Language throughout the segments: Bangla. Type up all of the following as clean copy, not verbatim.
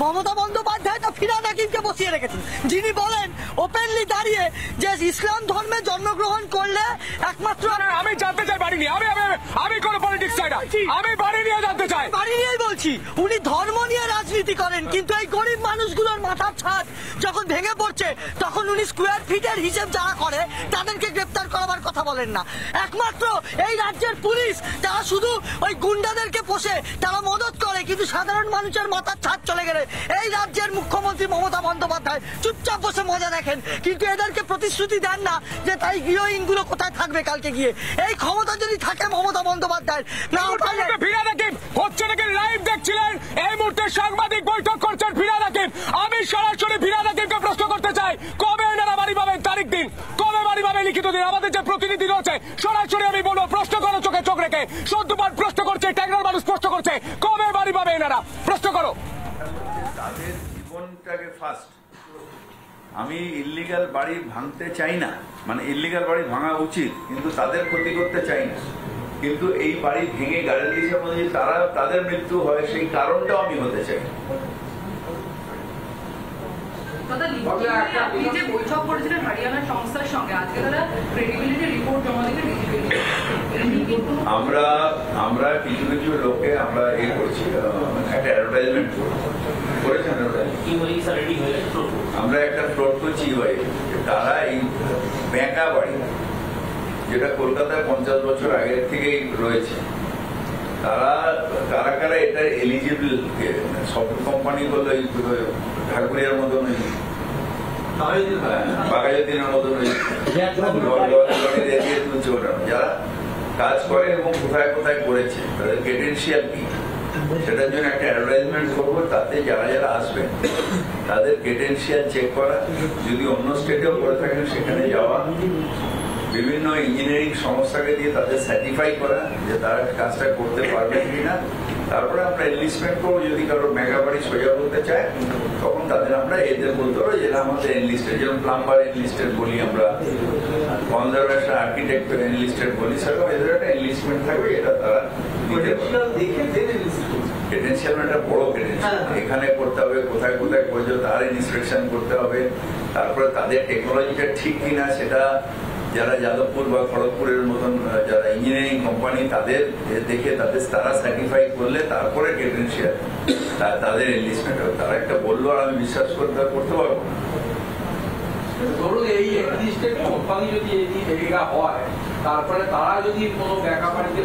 মমতা বন্দ্যোপাধ্যায় তো ফিরহাদ হাকিমকে বসিয়ে রেখেছেন, যিনি বলেন ওপেনলি দাঁড়িয়ে যে ইসলাম ধর্মে জন্মগ্রহণ করলে একমাত্র আমি জানতে চাই বাড়ি নিয়ে আমি কোন পলিটিক্স চাই না, আমি বাড়ি নিয়ে জানতে চাই। বাড়ি নিয়েই বলছি, উনি ধর্ম নিয়ে রাজনীতি করেন, কিন্তু এই গরিব মানুষগুলোর মাথার ছাদ যখন ভেঙে পড়ছে তখন উনি স্কোয়ার ফিটের হিসেব যারা করে তাদেরকে গ্রেপ্তার করাবার কথা বলেন না। একমাত্র এই রাজ্যের পুলিশ তারা শুধু ওই গুন্ডাদেরকে পোষে, তারা মদত করে, কিন্তু সাধারণ মানুষের মাথার ছাদ চলে গেলে এই রাজ্যের মুখ্যমন্ত্রী মমতা বন্দ্যোপাধ্যায় চুপচাপ বসে মজা দেখেন, কিন্তু এদেরকে প্রতিশ্রুতি দেন না যে তাই গৃহহীনগুলো কোথায় থাকবে কালকে গিয়ে। এই ক্ষমতা যদি থাকে মমতা বন্দ্যোপাধ্যায় না পারলে ফিরহাদ হাকিম হচ্ছে নাকি লাইভ দেখছিলেন, এই মুহূর্তে সাংবাদিক বৈঠক করছেন ফিরহাদ হাকিম। আমি সরাসরি ফিরহাদ হাকিমকে প্রশ্ন করতে চাই, কবে এনারা বাড়ি পাবেন, তারিখ দিন, কবে বাড়ি পাবে লিখিত দিন। আমাদের যে প্রতিনিধি রয়েছে সরাসরি আমি বলবো, প্রশ্ন করো, চোখে চোখ রেখে। সদ্যপাঠ প্রশ্ন করছে, ট্যাগরার মানুষ প্রশ্ন করছে, কবে বাড়ি পাবে এনারা, প্রশ্ন করো। তাদের জীবনটাকে ফার্স্ট। আমি ইল্লিগাল বাড়ি ভাঙতে চাই না, মানে ইল্লিগাল বাড়ি ভাঙা উচিত, কিন্তু তাদের ক্ষতি করতে চাই না। কিন্তু এই বাড়ি ভেঙে গ্যারান্টিসের মধ্যে যদি তাদের মৃত্যু হয় সেই কারণটাও আমি হতে চাই। বৈঠক করেছিলেন হরিয়ানার সংস্থার সঙ্গে, আজকে তারা ক্রেডিবিলিটি রিপোর্ট জমা দিতে আমরা কিছু কিছু লোককে আমরা করছি, একটা অ্যাডভার্টাইজমেন্ট করেছেন, আমরা একটা ফ্রড করছি। তারা এই বেঁকা বাড়ি, যেটা কলকাতায় 50 বছর আগের থেকেই রয়েছে, তারা কারা কারা এটা এলিজিবল, সফট কোম্পানি গুলো ঠাকুরিয়ার মতন, বাগায়ুদ্দিনের মতন যারা কাজ করে এবং কোথায় কোথায় করেছে, তাদের ক্রেডেনশিয়াল কি, সেটার জন্য একটা অ্যাডভার্টাইজমেন্ট করবো। তাতে যারা যারা আসবেন তাদের ক্রেডেনশিয়াল চেক করা, যদি অন্য স্টেটেও করে থাকেন সেখানে যাওয়া, বিভিন্ন ইঞ্জিনিয়ারিং সংস্থাকে দিয়ে তাদের সার্টিফাই করা যে তারা কাজটা করতে পারবে কিনা। তারপরে আমরা এনলিস্টমেন্ট করবো, যদি কারো মেগা বাড়ি সোজা বলতে চায় তখন তাদের আমরা এদের বলতে পারবো, যেটা আমাদের এনলিস্টেড, যেরকম প্লাম্বার এনলিস্টেড বলি আমরা, কনজারভেশন আর্কিটেক্ট এনলিস্টেড বলি, সেরকম এদের একটা এনলিস্টমেন্ট থাকবে, এটা তারা ক্রেডেনশিয়াল একটা বড় ক্রেডেনশিয়াল এখানে করতে হবে, কোথায় কোথায় করছে তার ইন্সপেকশন করতে হবে। তারপরে তাদের টেকনোলজিটা ঠিক কিনা সেটা যারা যাদবপুর বা খড়গপুরের মতন যারা ইঞ্জিনিয়ারিং কোম্পানি, তাদের দেখে তারা সার্টিফাই করলে তারপরে ক্রেডেনশিয়াল তাদের এনলিস্টমেন্ট হবে। তারা একটা বললো আর আমি বিশ্বাস করতে পারবো না। ধরুন এই এনলিস্টেড কোম্পানি যদি এদিকে হয়, তারপরে তারা যদি কোনো ব্যাকা বাড়িতে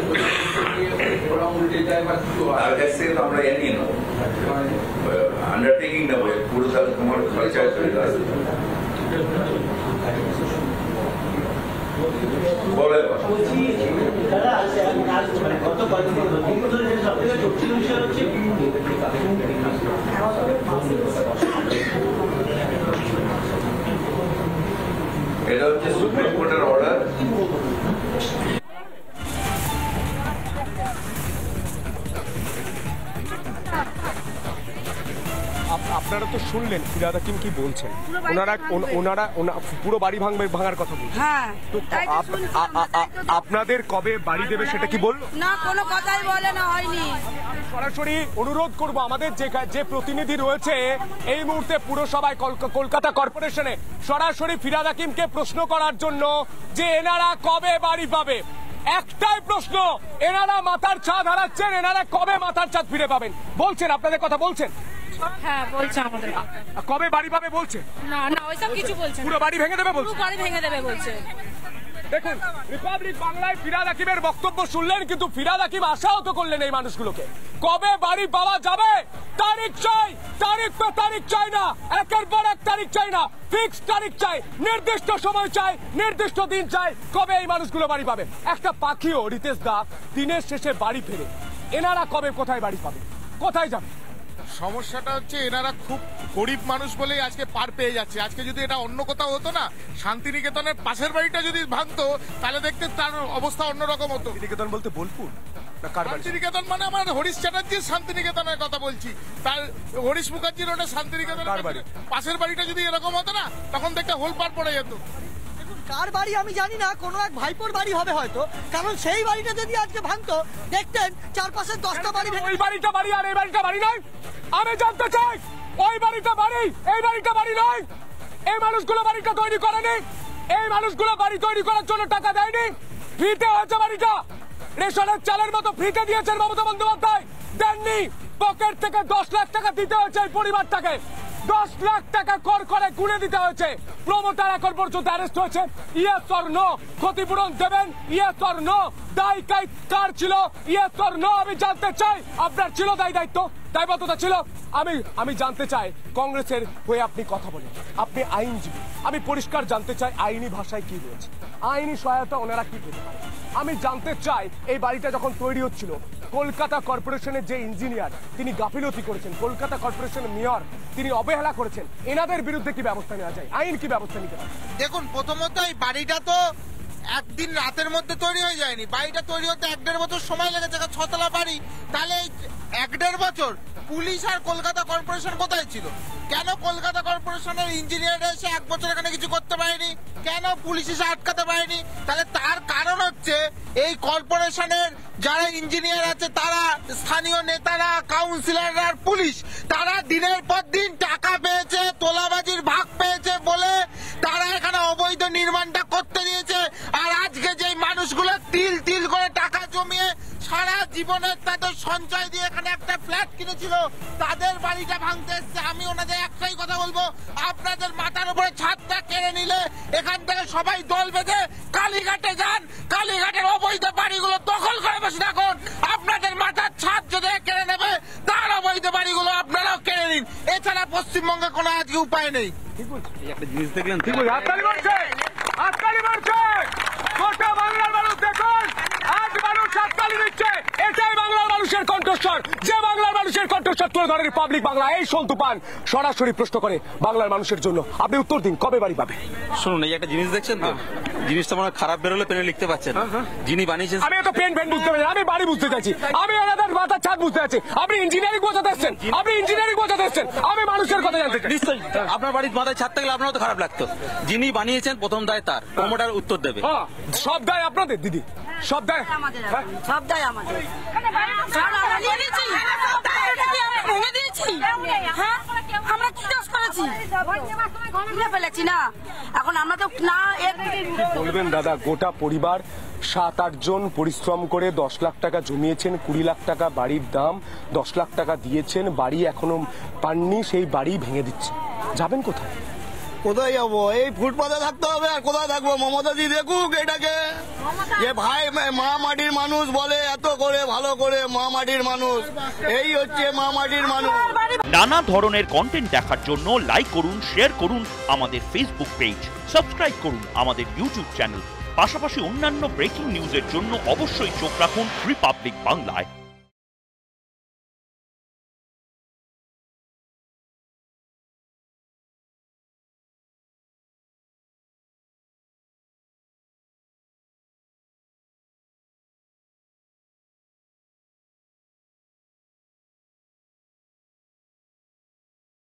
উল্টে যায় বা কিছু হয়, তার কাছ থেকে তো আমরা নিয়ে নেবো, আন্ডারটেকিং নেবো, পুরো তাহলে তোমার খরচা চলে আসবে। এটা হচ্ছে সুপ্রিম কোর্টের অর্ডার। আপনারা তো শুনলেন ফিরহাদ হাকিম কি বলছেন, ওনারা পুরো বাড়ি ভাঙার কথা বলছেন। তো আপনাদের কবে বাড়ি দেবে সেটা কি বললো না? কোনো কথাই বলে না, হয়নি। সরাসরি অনুরোধ করব, আমাদের যে প্রতিনিধি রয়েছে এই মুহূর্তে পুরসভায় কলকাতা কর্পোরেশনে, সরাসরি ফিরহাদ হাকিমকে প্রশ্ন করার জন্য যে এনারা কবে বাড়ি পাবে। একটাই প্রশ্ন, এনারা মাথার ছাদ হারাচ্ছেন, এনারা কবে মাথার ছাদ ফিরে পাবেন বলছেন? আপনাদের কথা বলছেন? হ্যাঁ বলছে, আমাদের কবে বাড়ি পাবে বলছে? না না, ওইসব কিছু বলছে না। পুরো বাড়ি ভেঙে দেবে বলছে? পুরো বাড়ি ভেঙে দেবে বলছে। দেখুন, রিপাবলিক বাংলায় ফিরহাদ হাকিমের বক্তব্য শুনলেন, কিন্তু ফিরহাদ হাকিম আশাহত করলেন এই মানুষগুলোকে। কবে বাড়ি পাওয়া যাবে তারিখ চাই, তারিখ তো তারিখ চাই না, একের পর এক তারিখ চাই না, ফিক্স তারিখ চাই, নির্দিষ্ট সময় চাই, নির্দিষ্ট দিন চাই, কবে এই মানুষগুলো বাড়ি পাবে। একটা পাখিও রিতেশ দা দিনের শেষে বাড়ি ফেরে, এনারা কবে কোথায় বাড়ি পাবে, কোথায় যাবে? সমস্যাটা হচ্ছে এনারা খুব গরিব মানুষ বলেই আজকে পার পেয়ে যাচ্ছে। আজকে যদি এটা অন্য কোথাও হতো না, শান্তিনিকেতনের পাশের বাড়িটা যদি ভাঙতো তাহলে দেখতে তার অবস্থা অন্যরকম হতো। শান্তিনিকেতন বলতে বোলপুর? শান্তিনিকেতন মানে আমার হরিশ চ্যাটার্জির শান্তিনিকেতনের কথা বলছি, তার হরিশ মুখার্জি রোডের শান্তিনিকেতন পাশের বাড়িটা যদি এরকম হতো না, তখন দেখতে হোলপাড় পড়ে যেত। কার বাড়ি আমি জানি না, কোনো এক ভাইপোর বাড়ি হবে হয়তো, কারণ সেই বাড়িটা যদি আজকে ভাঙতো দেখতেন চারপাশে 10টা বাড়ি। ওই বাড়িটা বাড়ি আর এই বাড়িটা বাড়ি নয়। আমি জানতে চাই বাড়িটা বাড়ি, এই বাড়িটা বাড়ি নয়। এই মানুষগুলো বাড়িটা তৈরি করেনি, এই মানুষগুলো বাড়ি তৈরি করার জন্য টাকা দেয়নি, ফ্রিতে হয়েছে বাড়িটা। রেশনের চালের মতো ফ্রিতে দিয়েছেন মমতা বন্দ্যোপাধ্যায়, দেননি। পকেট থেকে 10 লাখ টাকা দিতে হয়েছে এই পরিবারটাকে, 10 লাখ টাকা কর করে গুনে দিতে হয়েছে। প্রমোটার এখন পর্যন্ত অ্যারেস্ট হয়েছে। ইয়েস অর নো, ক্ষতিপূরণ দেবেন? Yes or no? দায় কার ছিল? Yes or no? আমি জানতে চাই। আপনার ছিল দায়িত্ব, দায়বদ্ধতা ছিল? আমি জানতে চাই কংগ্রেসের হয়ে আপনি কথা বলেন, আপনি আইনজীবী, আমি পরিষ্কার জানতে চাই আইনি ভাষায় কি রয়েছে, আইনি সহায়তা ওনারা কি পেতে পারে। আমি জানতে চাই এই বাড়িটা যখন তৈরি হচ্ছিল কলকাতা কর্পোরেশনের যে ইঞ্জিনিয়ার তিনি গাফিলতি করেছেন, কলকাতা কর্পোরেশনের মেয়র তিনি অবহেলা করেছেন, এনাদের বিরুদ্ধে কি ব্যবস্থা নেওয়া যায়, আইন কি ব্যবস্থা নিতে পারে? দেখুন, প্রথমত এই বাড়িটা তো একদিন রাতের মধ্যে তৈরি হয়ে যায়নি। বাড়িটা তৈরি হতে 1-1.5 বছর সময় লেগেছে। 6তলা বাড়ি, তাহলে 1-1.5 বছর পুলিশ আর কলকাতা কর্পোরেশন কোথায় ছিল? কেন কলকাতা কর্পোরেশনের ইঞ্জিনিয়ার এসে 1 বছর এখানে কিছু করতে পারেনি? কেন পুলিশ এসে আটকাতে পারেনি? তাহলে তার কারণ হচ্ছে এই কর্পোরেশনের যারা ইঞ্জিনিয়ার আছে তারা, স্থানীয় নেতারা, কাউন্সিলররা আর পুলিশ, তারা দিনের পর দিন টাকা পেয়েছে, তোলাবাজির ভাগ পেয়েছে বলে তারা এখানে অবৈধ নির্মাণটা করতে দিয়েছে। আর আজকে যেই মানুষগুলো তিল তিল করে টাকা জমিয়ে সারা জীবনের তাদের সঞ্চয় দিয়ে এখানে একটা ফ্ল্যাট কিনেছিল, তাদের বাড়িটা ভাঙতে এসছে। আমি ওনাদের একটাই কথা বলবো, আপনাদের মাথার উপরে ছাদটা কেড়ে নিলে এখান থেকে সবাই দল বেঁধে কালীঘাটে যান, কালীঘাটের অবৈধ বাড়িগুলো দখল করে বসে থাকুন। আপনাদের মাথার ছাদ যদি কেড়ে নেবে, তার অবৈধ বাড়িগুলো আপনারাও কেড়ে নিন। এছাড়া পশ্চিমবঙ্গে কোনো আজকে উপায় নেই। একটা জিনিস দেখলেন, হাততালি মারছে, হাততালি মারছে গোটা বাংলার মানুষ। দেখুন, আজ মানুষ হাততালি দিচ্ছে। এটাই বাংলার মানুষের কণ্ঠস্বর। যে বাংলার মানুষের কণ্ঠস্বর তুলে ধরে রিপাবলিক বাংলা, এই সন্তু পান সরাসরি প্রশ্ন করে বাংলার মানুষের জন্য। আপনি উত্তর দিন, কবে বাড়ি পাবে? শুনুন, এই একটা জিনিস দেখছেন তো, জিনিসটা মনে হয় খারাপ বেরোলে পেনে লিখতে পারছেন। যিনি বানিয়েছেন, আমি তো পেন বুঝতে পারছি, আমি বাড়ি বুঝতে চাইছি, আমি ওনাদের মাথার ছাদ বুঝতে চাইছি। আপনি ইঞ্জিনিয়ারিং বোঝাতে এসছেন, আপনি ইঞ্জিনিয়ারিং বোঝাতে এসছেন, আমি মানুষের কথা জানতে চাই। নিশ্চয়ই আপনার বাড়ির মাথায় ছাদ থাকলে আপনারও তো খারাপ লাগতো। যিনি বানিয়েছেন প্রথম দায় তার, প্রমোটার উত্তর দেবে। সব দায় আপনাদের দিদি, সব দায় সব দায় আমাদের। আমরা কি দোষ করেছি? ফেলেছি না, এখন আমরা তো না। বলবেন দাদা, গোটা পরিবার 7-8 জন পরিশ্রম করে 10 লাখ টাকা জমিয়েছেন, 20 লাখ টাকা বাড়ির দাম, 10 লাখ টাকা দিয়েছেন, বাড়ি এখনো পাননি, সেই বাড়ি ভেঙে দিচ্ছে। যাবেন কোথায়? কোথায় যাবো? এই ফুটপাতে থাকতে হবে। আর কোথায় থাকবো? মমতা দি দেখুক এটাকে, যে ভাই মা মাটির মানুষ বলে, এত করে ভালো করে মা মাটির মানুষ, এই হচ্ছে মা মাটির মানুষ। নানা ধরনের কন্টেন্ট দেখার জন্য লাইক করুন, শেয়ার করুন আমাদের ফেসবুক পেজ, সাবস্ক্রাইব করুন আমাদের ইউটিউব চ্যানেল। পাশাপাশি অন্যান্য ব্রেকিং নিউজের জন্য অবশ্যই চোখ রাখুন রিপাবলিক বাংলায়।